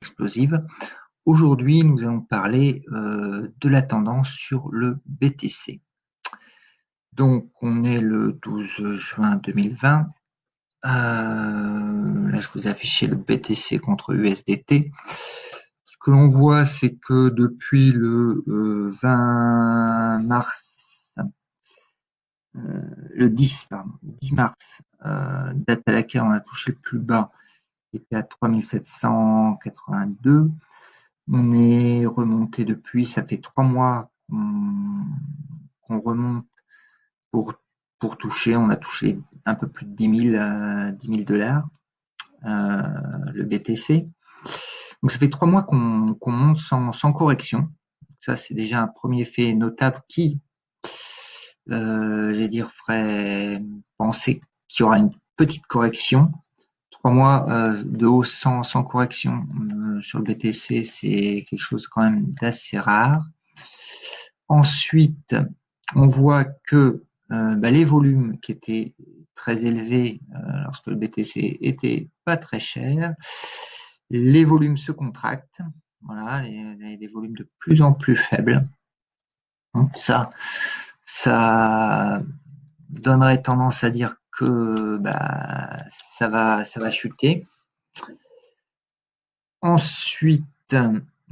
explosive. Aujourd'hui, nous allons parler de la tendance sur le BTC. Donc, on est le 12 juin 2020. Là, je vous ai affiché le BTC contre USDT. Ce que l'on voit, c'est que depuis le 20 mars, le 10 mars, date à laquelle on a touché le plus bas, qui était à 3782. On est remonté depuis, ça fait 3 mois qu'on remonte pour toucher. On a touché un peu plus de 10 000 dollars, le BTC. Donc ça fait 3 mois qu'on monte sans correction. Ça, c'est déjà un premier fait notable qui, ferait penser qu'il y aura une petite correction. 3 mois de hausse sans correction sur le BTC, c'est quelque chose quand même d'assez rare. Ensuite, on voit que les volumes qui étaient très élevés lorsque le BTC était pas très cher, les volumes se contractent. Voilà, vous avez des volumes de plus en plus faibles. Donc ça donnerait tendance à dire que ça va chuter. Ensuite,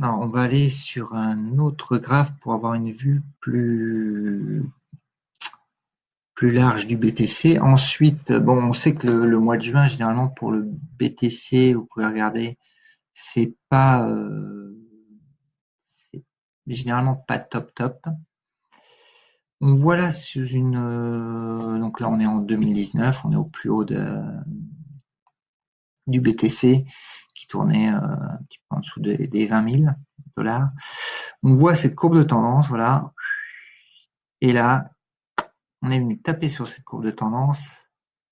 on va aller sur un autre graphe pour avoir une vue plus large du BTC. Ensuite, on sait que le mois de juin, généralement pour le BTC, vous pouvez regarder, c'est généralement pas top. On voit là sur donc là on est en 2019, on est au plus haut du BTC qui tournait un petit peu en dessous des 20 000 dollars. On voit cette courbe de tendance, voilà. Et là, on est venu taper sur cette courbe de tendance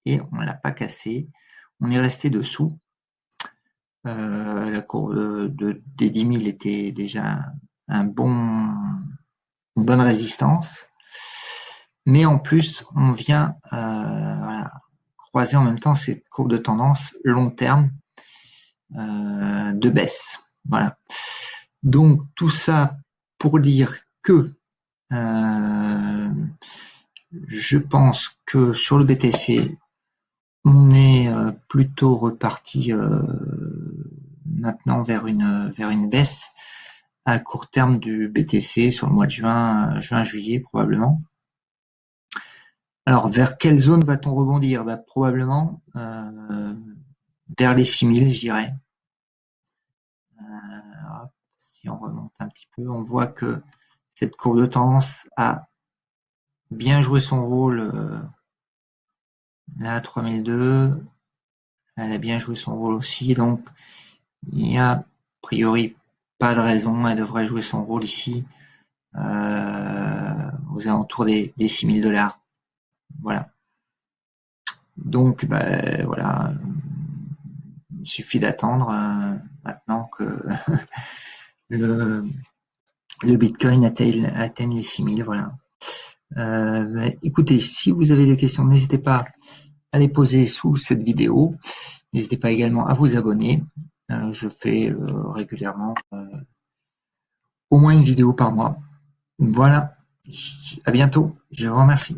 et on ne l'a pas cassée. On est resté dessous. La courbe des 10 000 était déjà une bonne résistance. Mais en plus, on vient croiser en même temps cette courbe de tendance long terme de baisse. Voilà. Donc tout ça pour dire que je pense que sur le BTC, on est plutôt reparti maintenant vers une baisse à court terme du BTC sur le mois de juin-juillet probablement. Alors vers quelle zone va-t-on rebondir? Probablement vers les 6 000, je dirais. Si on remonte un petit peu, on voit que cette courbe de tendance a bien joué son rôle là à 3002. Elle a bien joué son rôle aussi, donc il n'y a a priori pas de raison, elle devrait jouer son rôle ici aux alentours des 6 000 dollars. Voilà. Donc voilà, il suffit d'attendre maintenant que le Bitcoin atteigne les 6 000. Voilà. Écoutez, si vous avez des questions, n'hésitez pas à les poser sous cette vidéo. N'hésitez pas également à vous abonner. Je fais régulièrement au moins une vidéo par mois. Voilà. À bientôt. Je vous remercie.